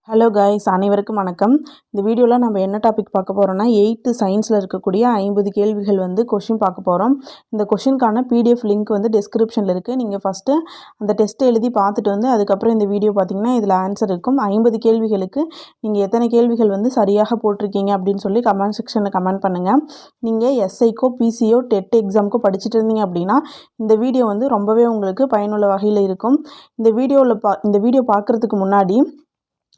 Hello guys, அனைவருக்கும் வணக்கம். இந்த வீடியோவில் நம்ம என்ன டாபிக் பார்க்க போகிறோம்னா 8th சயின்ஸில் இருக்கக்கூடிய 50 கேள்விகள் கொஷின் பார்க்க போகிறோம். இந்த கொஷினுக்கான PDF லிங்க் டிஸ்கிரிப்ஷனில் இருக்குது. நீங்கள் ஃபஸ்ட்டு அந்த டெஸ்ட்டை எழுதி பார்த்துட்டு அதுக்கப்புறம் இந்த வீடியோ பார்த்தீங்கன்னா இதில் ஆன்சர் இருக்கும். 50 கேள்விகளுக்கு நீங்கள் எத்தனை கேள்விகள் சரியாக போட்டிருக்கீங்க அப்படின்னு சொல்லி கமெண்ட் செக்ஷனில் கமெண்ட் பண்ணுங்கள். நீங்கள் எஸ்ஐக்கோ பிசிஓ டெட் எக்ஸாமுக்கோ படிச்சுட்டு இருந்தீங்க அப்படின்னா இந்த வீடியோ ரொம்பவே உங்களுக்கு பயனுள்ள வகையில் இருக்கும். இந்த வீடியோ பார்க்குறதுக்கு முன்னாடி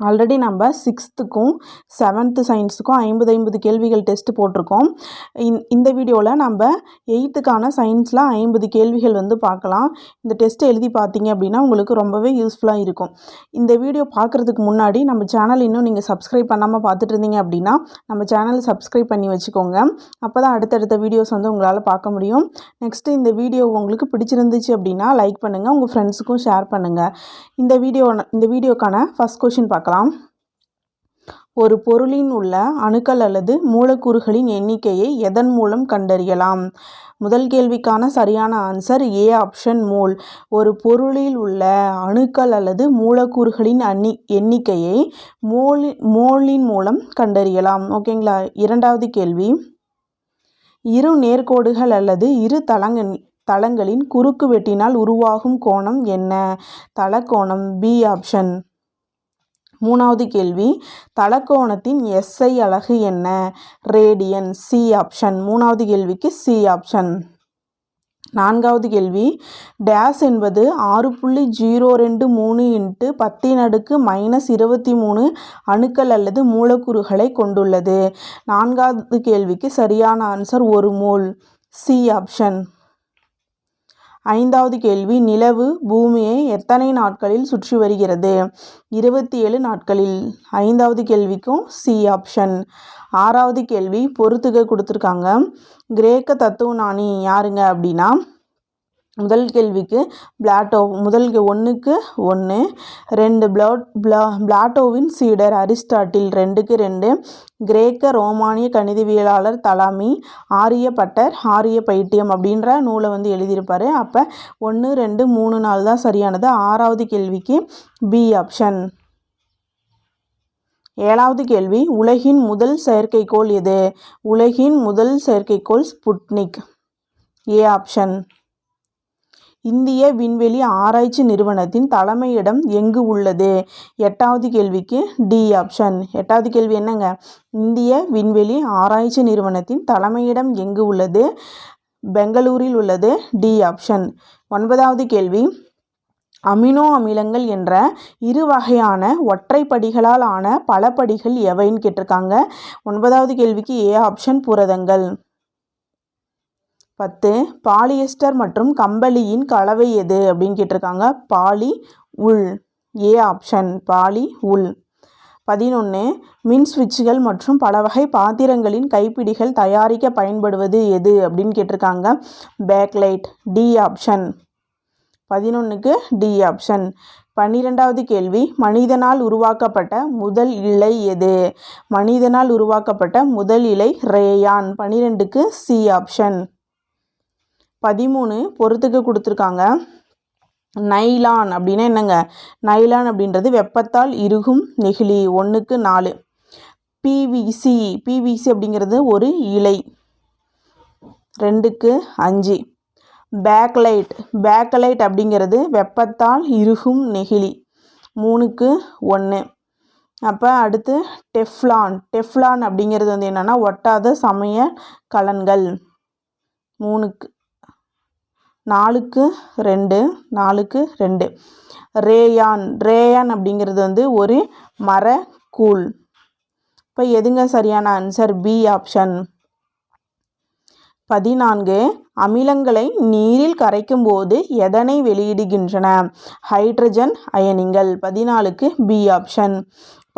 ஆல்ரெடி நம்ம 6த்துக்கும் 7th சயின்ஸுக்கும் 50 கேள்விகள் டெஸ்ட் போட்டிருக்கோம். இந்த வீடியோவில் நம்ம 8த்துக்கான சயின்ஸில் 50 கேள்விகள் பார்க்கலாம். இந்த டெஸ்ட்டை எழுதி பார்த்தீங்க அப்படின்னா உங்களுக்கு ரொம்பவே யூஸ்ஃபுல்லாக இருக்கும். இந்த வீடியோ பார்க்குறதுக்கு முன்னாடி நம்ம சேனல் இன்னும் நீங்கள் சப்ஸ்கிரைப் பண்ணாமல் பார்த்துட்டு இருந்தீங்க அப்படின்னா நம்ம சேனலை சப்ஸ்கிரைப் பண்ணி வச்சுக்கோங்க. அப்போ தான் அடுத்தடுத்த வீடியோஸ் உங்களால் பார்க்க முடியும். நெக்ஸ்ட்டு இந்த வீடியோ உங்களுக்கு பிடிச்சிருந்துச்சு அப்படின்னா லைக் பண்ணுங்கள், உங்கள் ஃப்ரெண்ட்ஸுக்கும் ஷேர் பண்ணுங்கள். இந்த வீடியோக்கான ஃபஸ்ட் கொஷின் பார்க்கலாம். ஒரு பொருளின் உள்ள அணுக்கள் அல்லது மூலக்கூறுகளின் எண்ணிக்கையை எதன் மூலம் கண்டறியலாம்? முதல் கேள்விக்கான சரியான ஆன்சர் ஏ ஆப்ஷன் மோல். ஒரு பொருளில் உள்ள அணுக்கள் அல்லது மூலக்கூறுகளின் எண்ணிக்கையை மோலின் மூலம் கண்டறியலாம். ஓகேங்களா? இரண்டாவது கேள்வி, இரு நேர்கோடுகள் அல்லது இரு தளங்களின் குறுக்கு வெட்டினால் உருவாகும் கோணம் என்ன? Talakona, B option. மூணாவது கேள்வி, தலக்கோணத்தின் SI அலகு என்ன? Radian, C option. மூணாவது கேள்விக்கு சி ஆப்ஷன். நான்காவது கேள்வி, டேஸ் என்பது 6.023 × 10⁻⁻23 அணுக்கள் அல்லது மூலக்கூறுகளை கொண்டுள்ளது. நான்காவது கேள்விக்கு சரியான ஆன்சர் 1 மோல், சி ஆப்ஷன். ஐந்தாவது கேள்வி, நிலவு பூமியை எத்தனை நாட்களில் சுற்றி வருகிறது? 27 நாட்களில். ஐந்தாவது கேள்விக்கும் சி ஆப்ஷன். ஆறாவது கேள்வி, பொறுத்துக கொடுத்துருக்காங்க. கிரேக்க தத்துவஞானி யாருங்க அப்படின்னா முதல் கேள்விக்கு பிளாட்டோ. முதல் 1க்கு 1. 2 பிளாட்டோவின் சீடர் அரிஸ்டாட்டில். 2க்கு 2. கிரேக்க ரோமானிய கணிதவியலாளர் தலாமி. ஆரியப்பட்டர் ஆரிய பைத்தியம் அப்படின்ற நூலை எழுதியிருப்பார். அப்போ 1, 2, 3, 4 தான் சரியானது. ஆறாவது கேள்விக்கு பி ஆப்ஷன். ஏழாவது கேள்வி, உலகின் முதல் செயற்கைக்கோள் எது? உலகின் முதல் செயற்கைக்கோள் ஸ்புட்னிக், ஏ ஆப்ஷன். இந்திய விண்வெளி ஆராய்ச்சி நிறுவனத்தின் தலைமையிடம் எங்கு உள்ளது? எட்டாவது கேள்விக்கு டி ஆப்ஷன். எட்டாவது கேள்வி என்னங்க? இந்திய விண்வெளி ஆராய்ச்சி நிறுவனத்தின் தலைமையிடம் எங்கு உள்ளது? பெங்களூரில் உள்ளது, டி ஆப்ஷன். ஒன்பதாவது கேள்வி, அமினோ அமிலங்கள் என்ற இரு வகையான ஒற்றை படிகளால் ஆன பல படிகள் எவைன்னு கேட்டிருக்காங்க. ஒன்பதாவது கேள்விக்கு ஏ ஆப்ஷன், புரதங்கள். 10, பாலியஸ்டர் மற்றும் கம்பளியின் கலவை எது அப்படின்னு கேட்டிருக்காங்க. Poly wool, A option, poly wool. 11, மின் சுவிட்சுகள் மற்றும் பல வகை பாத்திரங்களின் கைப்பிடிகள் தயாரிக்க பயன்படுவது எது அப்படின்னு கேட்டிருக்காங்க. Bakelite, D option. 11க்கு டி ஆப்ஷன். 12வது கேள்வி, மனிதனால் உருவாக்கப்பட்ட முதல் இழை எது? மனிதனால் உருவாக்கப்பட்ட முதல் இழை ரேயான். 12க்கு C option. 13, பொறுத்துக்க கொடுத்துருக்காங்க. நைலான் அப்படின்னா என்னங்க? நைலான் அப்படின்றது வெப்பத்தால் இறுகும் நெகிழி. 1க்கு 4. பிவிசி அப்படிங்கிறது ஒரு இழை. 2க்கு 5. பேக்கலைட் அப்படிங்கிறது வெப்பத்தால் இறுகும் நெகிழி. 3க்கு 1. அப்போ அடுத்து டெஃப்லான் அப்படிங்கிறது என்னென்னா ஒட்டாத சமய கலன்கள். 4க்கு 2. ரேயான் அப்படிங்கிறது ஒரு மரக்கூழ். இப்போ எதுங்க சரியான ஆன்சர்? B option. 14, அமிலங்களை நீரில் கரைக்கும் போது எதனை வெளியிடுகின்றன? ஹைட்ரஜன் அயனிகள். 14க்கு பி ஆப்ஷன்.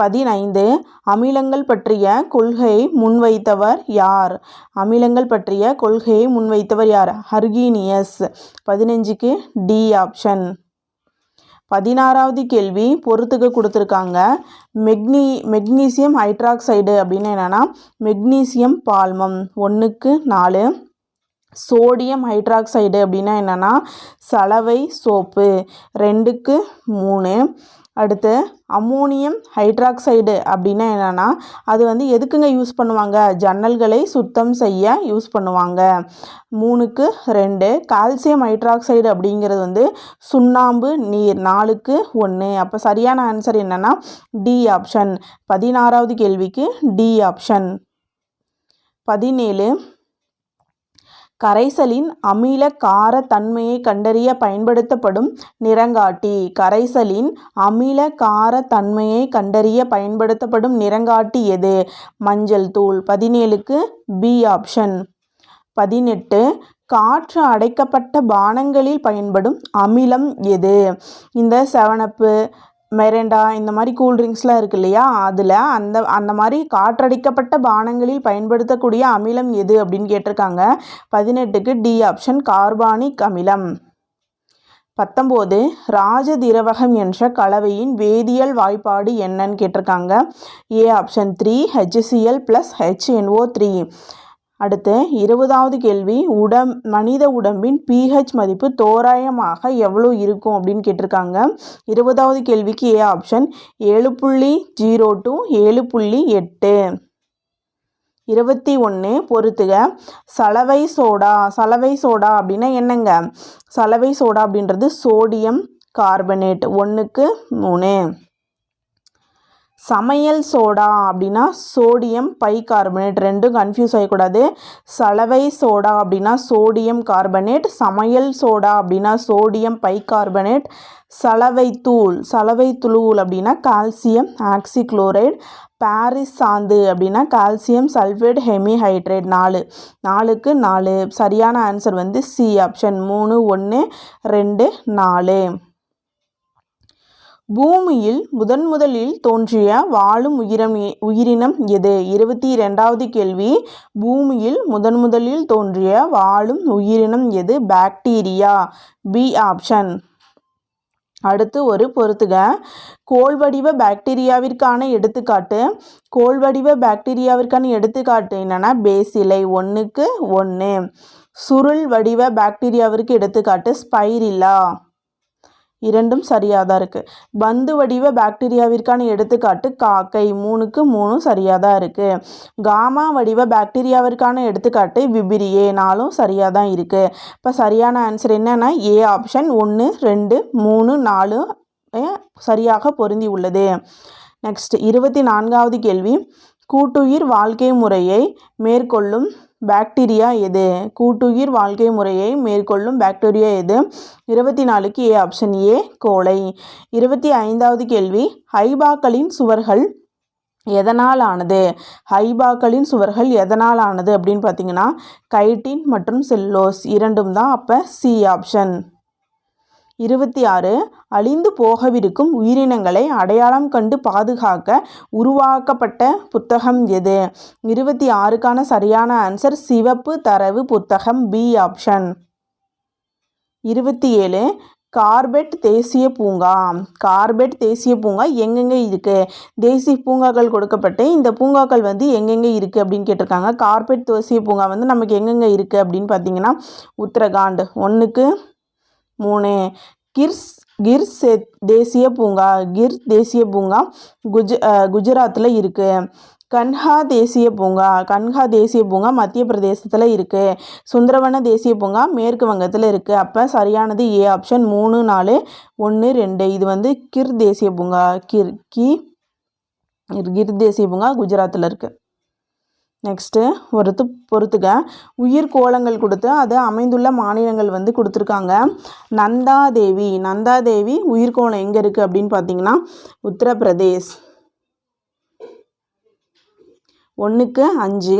15, அமிலங்கள் பற்றிய கொள்கையை முன்வைத்தவர் யார்? அமிலங்கள் பற்றிய கொள்கையை முன்வைத்தவர் யார்? அர்கீனியஸ். 15க்கு D option. 16வது கேள்வி, பொறுத்துக்க கொடுத்துருக்காங்க. மெக்னீசியம் ஹைட்ராக்சைடு அப்படின்னு என்னென்னா மெக்னீசியம் பால்மம். 1க்கு 4. சோடியம் ஹைட்ராக்சைடு அப்படின்னா என்னென்னா சலவை சோப்பு. 2க்கு 3. அடுத்து அம்மோனியம் ஹைட்ராக்சைடு அப்படின்னா என்னென்னா அது வந்து எதுக்குங்க யூஸ் பண்ணுவாங்க, ஜன்னல்களை சுத்தம் செய்ய யூஸ் பண்ணுவாங்க. 3க்கு 2. கால்சியம் ஹைட்ராக்சைடு அப்படிங்கிறது வந்து சுண்ணாம்பு நீர். 4க்கு 1. அப்போ சரியான ஆன்சர் என்னென்னா டி ஆப்ஷன். 16வது கேள்விக்கு டி ஆப்ஷன். 17 கரைசலின் அமில கார தன்மையை கண்டறிய பயன்படுத்தப்படும் நிறங்காட்டி. கரைசலின் அமில கார தன்மையை கண்டறிய பயன்படுத்தப்படும் நிறங்காட்டி எது? மஞ்சள் தூள். 17க்கு பி ஆப்ஷன். 18 காற்று அடைக்கப்பட்ட பானங்களில் பயன்படும் அமிலம் எது? இந்த 7up மெரண்டா இந்த மாதிரி கூல்ட்ரிங்க்ஸ்லாம் இருக்குது இல்லையா, அதில் அந்த மாதிரி காற்றடிக்கப்பட்ட பானங்களில் பயன்படுத்தக்கூடிய அமிலம் எது அப்படின்னு கேட்டிருக்காங்க. 18க்கு டி ஆப்ஷன் கார்பானிக் அமிலம். 19 ராஜ திரவகம் என்ற கலவையின் வேதியியல் வாய்ப்பாடு என்னன்னு கேட்டிருக்காங்க. A option 3 HCl + HNO3. அடுத்து 20வது கேள்வி மனித உடம்பின் pH மதிப்பு தோராயமாக எவ்வளோ இருக்கும் அப்படின்னு கேட்டிருக்காங்க. 20வது கேள்விக்கு ஏ ஆப்ஷன் 7.0 to 7.8. 21 பொறுத்துக. சலவை சோடா அப்படின்னா என்னங்க? சலவை சோடா அப்படின்றது சோடியம் கார்பனேட். 1க்கு 3. சமையல் சோடா அப்படின்னா சோடியம் பைகார்பனேட். ரெண்டும் கன்ஃபியூஸ் ஆகக்கூடாது. சலவை சோடா அப்படின்னா சோடியம் கார்பனேட், சமையல் சோடா அப்படின்னா சோடியம் பைகார்பனேட். சலவைத்தூள் அப்படின்னா கால்சியம் ஆக்சிக்ளோரைடு. பாரிஸ் சாந்து அப்படின்னா கால்சியம் சல்ஃபேட் ஹெமிஹைட்ரேட். 4க்கு 4. சரியான ஆன்சர் வந்து சி ஆப்ஷன். 3, 1, 2, 4. பூமியில் முதலில் தோன்றிய வாழும் உயிரினம் எது? 22வது கேள்வி. பூமியில் முதலில் தோன்றிய வாழும் உயிரினம் எது? பாக்டீரியா. B option. அடுத்து ஒரு பொறுத்துக. கோள்வடிவ பாக்டீரியாவிற்கான எடுத்துக்காட்டு என்னன்னா பேசிலை. 1க்கு 1. சுருள் வடிவ பாக்டீரியாவிற்கு எடுத்துக்காட்டு ஸ்பைரில்லா. இரண்டும் சரியாக தான் இருக்குது. பந்து வடிவ பாக்டீரியாவிற்கான எடுத்துக்காட்டு காக்கை. 3க்கு 3 சரியாக தான் இருக்குது. காமா வடிவ பாக்டீரியாவிற்கான எடுத்துக்காட்டு விபிரியே. 4ம் சரியாக தான் இருக்குது. இப்போ சரியான ஆன்சர் என்னன்னா ஏ ஆப்ஷன். 1, 2, 3, 4 சரியாக பொருந்தி உள்ளது. நெக்ஸ்ட் 24வது கேள்வி. கூட்டுயிர் வாழ்க்கை முறையை மேற்கொள்ளும் பாக்டீரியா எது? கூட்டுயிர் வாழ்க்கை முறையை மேற்கொள்ளும் பாக்டீரியா எது? 24க்கு ஏ ஆப்ஷன். ஏ கோலை. 25வது கேள்வி. ஹைபாக்களின் சுவர்கள் எதனால் ஆனது? ஹைபாக்களின் சுவர்கள் எதனால் ஆனது அப்படின்னு பார்த்தீங்கன்னா கைட்டின் மற்றும் செல்லோஸ் இரண்டும் தான். அப்போ சி ஆப்ஷன். 26 அழிந்து போகவிருக்கும் உயிரினங்களை அடையாளம் கண்டு பாதுகாக்க உருவாக்கப்பட்ட புத்தகம் எது? 26க்கான சரியான ஆன்சர் சிவப்பு தரவு புத்தகம். B option. 27 கார்பெட் தேசிய பூங்கா எங்கெங்கே இருக்குது? தேசிய பூங்காக்கள் கொடுக்கப்பட்டு இந்த பூங்காக்கள் வந்து எங்கெங்கே இருக்குது அப்படின்னு கேட்டிருக்காங்க. கார்பெட் தேசிய பூங்கா வந்து நமக்கு எங்கெங்கே இருக்குது அப்படின்னு பார்த்தீங்கன்னா உத்தரகாண்ட். 1க்கு 3. கிர் தேசிய பூங்கா குஜராத்தில் இருக்குது. கன்ஹா தேசிய பூங்கா மத்திய பிரதேசத்தில் இருக்குது. சுந்தரவன தேசிய பூங்கா மேற்கு வங்கத்தில் இருக்குது. அப்போ சரியானது ஏ ஆப்ஷன். 3, 4, 1, 2. இது வந்து கிர் தேசிய பூங்கா குஜராத்தில் இருக்குது. நெக்ஸ்ட்டு பொறுத்துக. உயிர்கோளங்கள் கொடுத்து அது அமைந்துள்ள மாநிலங்கள் வந்து கொடுத்துருக்காங்க. நந்தாதேவி உயிர்கோளம் எங்கே இருக்குது அப்படின்னு பார்த்தீங்கன்னா உத்தரப்பிரதேஷ். 1க்கு 5.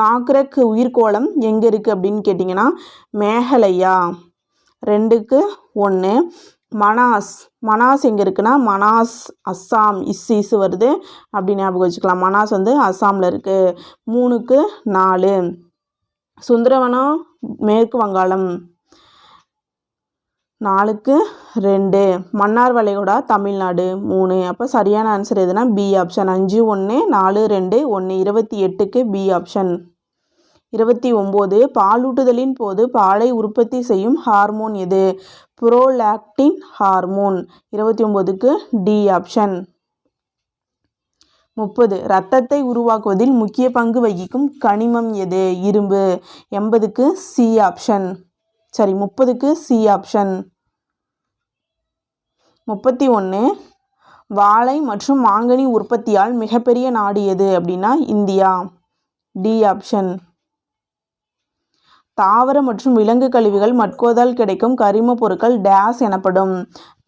நாக்ரெக் உயிர்கோளம் எங்கே இருக்குது அப்படின்னு கேட்டிங்கன்னா மேகாலயா. 2க்கு 1. மனாஸ் எங்கே இருக்குன்னா மனாஸ் அஸ்ஸாம். இஸ் வருது அப்படி ஞாபகம் வச்சுக்கலாம். மனாஸ் வந்து அஸ்ஸாமில் இருக்குது. 3க்கு 4. சுந்தரவனம் மேற்கு வங்காளம். 4க்கு 2. மன்னார் வளைகுடா தமிழ்நாடு. 3. அப்போ சரியான ஆன்சர் எதுனா பி ஆப்ஷன். 5, 1, 4, 2, 1. 28க்கு பி ஆப்ஷன். 29 பாலூட்டுதலின் போது பாலை உற்பத்தி செய்யும் ஹார்மோன் எது? Prolactin hormone. 29க்கு டி ஆப்ஷன். 30 இரத்தத்தை உருவாக்குவதில் முக்கிய பங்கு வகிக்கும் கனிமம் எது? இரும்பு. 80க்கு சி ஆப்ஷன். 30க்கு சி ஆப்ஷன். 31 வாழை மற்றும் மாங்கனி உற்பத்தியால் மிகப்பெரிய நாடு எது அப்படின்னா இந்தியா. D option. தாவர மற்றும் விலங்கு கழிவுகள் மக்குவதால் கிடைக்கும் கரிம பொருட்கள் டேஸ் எனப்படும்.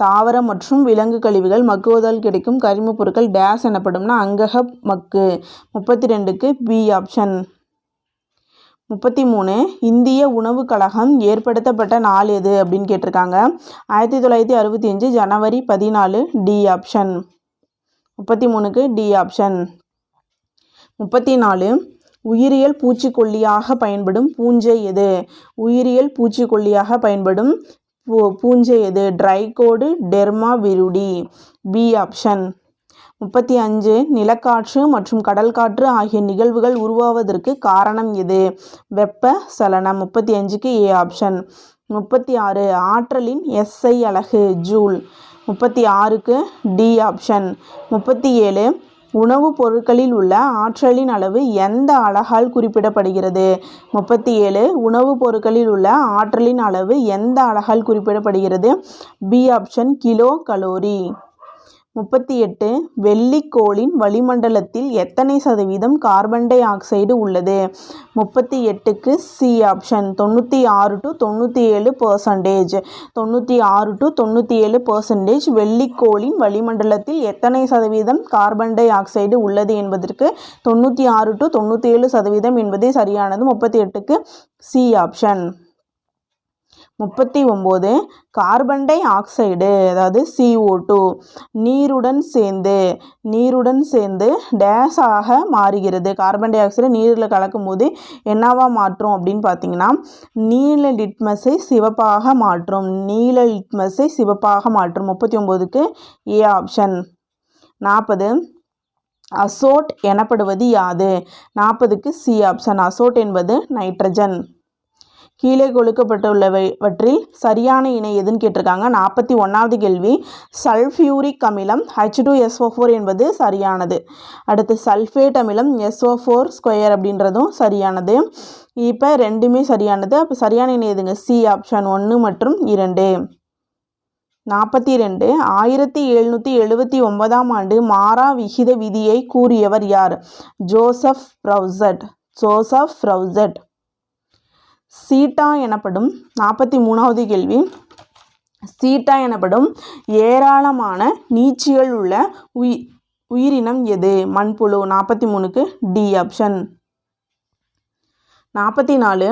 தாவர மற்றும் விலங்கு கழிவுகள் மக்குவதால் கிடைக்கும் கரிம பொருட்கள் டேஸ் எனப்படும்னா அங்கக மக்கு. 32க்கு பி ஆப்ஷன். 33 இந்திய உணவுக் கழகம் ஏற்படுத்தப்பட்ட நாள் எது அப்படின்னு கேட்டிருக்காங்க. 1965 ஜனவரி 14. D option. 33க்கு டி ஆப்ஷன். 34 உயிரியல் பூச்சிக்கொல்லியாக பயன்படும் பூஞ்சை எது? உயிரியல் பூச்சிக்கொல்லியாக பயன்படும் பூஞ்சை எது? Trichoderma viride. B option. 35 நிலக்காற்று மற்றும் கடல் காற்று ஆகிய நிகழ்வுகள் உருவாவதற்கு காரணம் எது? வெப்ப சலனம். 35க்கு ஏ ஆப்ஷன். 36 ஆற்றலின் எஸ்ஐ அலகு ஜூல். 36க்கு D option. 37 உணவுப் பொருட்களில் உள்ள ஆற்றலின் அளவு எந்த அலகால் குறிப்பிடப்படுகிறது? 37 உணவுப் பொருட்களில் உள்ள ஆற்றலின் அளவு எந்த அலகால் குறிப்பிடப்படுகிறது? B option kilo calorie. 38 வெள்ளிக்கோளின் வளிமண்டலத்தில் எத்தனை சதவீதம் கார்பன் டை ஆக்சைடு உள்ளது? 38க்கு சி ஆப்ஷன். 96 to 97%. 96 to 97% வெள்ளிக்கோளின் வளிமண்டலத்தில் எத்தனை சதவீதம் கார்பன் டை ஆக்சைடு உள்ளது என்பதற்கு 96 to 97% என்பதே சரியானது. 38க்கு C option. 39 carbon di oxide அதாவது CO2 நீருடன் சேர்ந்து டேஸாக மாறுகிறது. கார்பன் டை ஆக்சைடு நீரில் கலக்கும் போது என்னவா மாற்றும் அப்படின்னு பார்த்தீங்கன்னா நீல லிட்மஸை சிவப்பாக மாற்றும். 39க்கு ஏ ஆப்ஷன். 40 அசோட் எனப்படுவது யாது? 40க்கு சி ஆப்ஷன். அசோட் என்பது நைட்ரஜன். கீழே கொடுக்கப்பட்டுள்ளவற்றில் சரியான இணை எதுன்னு கேட்டிருக்காங்க. 41வது கேள்வி சல்ஃபியூரிக் அமிலம் H2SO4 என்பது சரியானது. அடுத்து சல்ஃபேட் அமிலம் SO4² அப்படின்றதும் சரியானது. இப்போ ரெண்டுமே சரியானது. அப்போ சரியான இணை எதுங்க? சி ஆப்ஷன் 1 மற்றும் 2. 42 1779ஆம் ஆண்டு மாறா விகித விதியை கூறியவர் யார்? ஜோசப் ப்ரௌசட். சீட்டா எனப்படும் 43வது கேள்வி சீட்டா எனப்படும் ஏராளமான நீட்சிகள் உள்ள உயிரினம் எது? மண்புழு. 43க்கு டி ஆப்ஷன். 44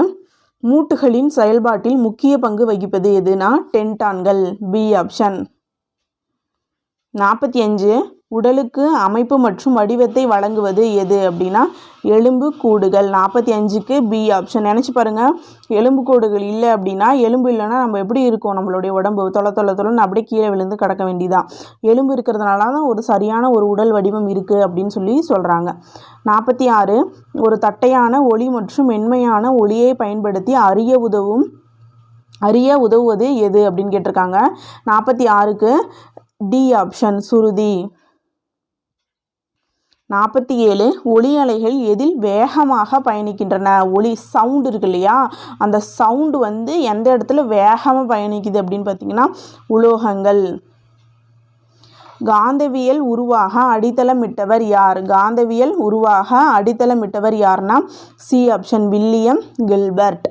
மூட்டுகளின் செயல்பாட்டில் முக்கிய பங்கு வகிப்பது எதுனா டென்டான்கள். B option. 45 உடலுக்கு அமைப்பு மற்றும் வடிவத்தை வழங்குவது எது அப்படின்னா எலும்பு கூடுகள். 45க்கு பி ஆப்ஷன். நினச்சி பாருங்கள், எலும்பு கூடுகள் இல்லை அப்படின்னா எலும்பு இல்லைன்னா நம்ம எப்படி இருக்கும்? நம்மளுடைய உடம்பு தொலைன்னு அப்படியே கீழே விழுந்து கிடக்க வேண்டியதான். எலும்பு இருக்கிறதுனால தான் ஒரு சரியான ஒரு உடல் வடிவம் இருக்குது அப்படின்னு சொல்கிறாங்க. 46 ஒரு தட்டையான ஒளி மற்றும் மென்மையான ஒளியை பயன்படுத்தி அறிய உதவுவது எது அப்படின்னு கேட்டிருக்காங்க. 46க்கு டி ஆப்ஷன் சுருதி. 47 ஒளி அலைகள் எதில் வேகமாக பயணிக்கின்றன? ஒளி சவுண்டு இருக்கு இல்லையா, அந்த சவுண்டு எந்த இடத்துல வேகமாக பயணிக்குது அப்படின்னு பார்த்தீங்கன்னா உலோகங்கள். காந்தவியல் உருவாக அடித்தளமிட்டவர் யார்? காந்தவியல் உருவாக அடித்தளமிட்டவர் யார்னா சி ஆப்ஷன் வில்லியம் கில்பர்ட்.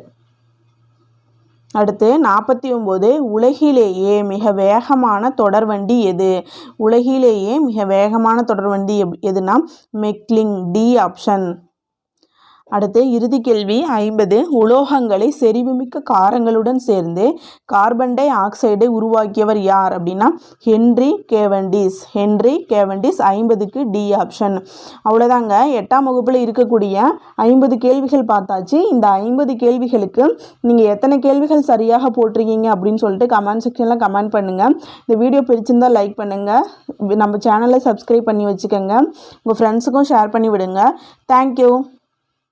அடுத்து 49 உலகிலேயே மிக வேகமான தொடர்வண்டி எது? உலகிலேயே மிக வேகமான தொடர்வண்டி எதுனா மெக்லிங். D option. அடுத்து இறுதி கேள்வி 50 உலோகங்களை செறிவுமிக்க காரங்களுடன் சேர்ந்து கார்பன் டை ஆக்சைடை உருவாக்கியவர் யார் அப்படின்னா ஹென்றி கேவண்டிஸ். 50க்கு டி ஆப்ஷன். அவ்வளோதாங்க, 8ஆம் வகுப்பில் இருக்கக்கூடிய 50 கேள்விகள் பார்த்தாச்சு. இந்த 50 கேள்விகளுக்கு நீங்கள் எத்தனை கேள்விகள் சரியாக போட்டிருக்கீங்க அப்படின்னு சொல்லிட்டு கமெண்ட் செக்ஷனில் கமெண்ட் பண்ணுங்கள். இந்த வீடியோ பிடிச்சிருந்தால் லைக் பண்ணுங்கள், நம்ம சேனலை சப்ஸ்கிரைப் பண்ணி வச்சுக்கோங்க, உங்கள் ஃப்ரெண்ட்ஸுக்கும் ஷேர் பண்ணி விடுங்க. தேங்க்யூ.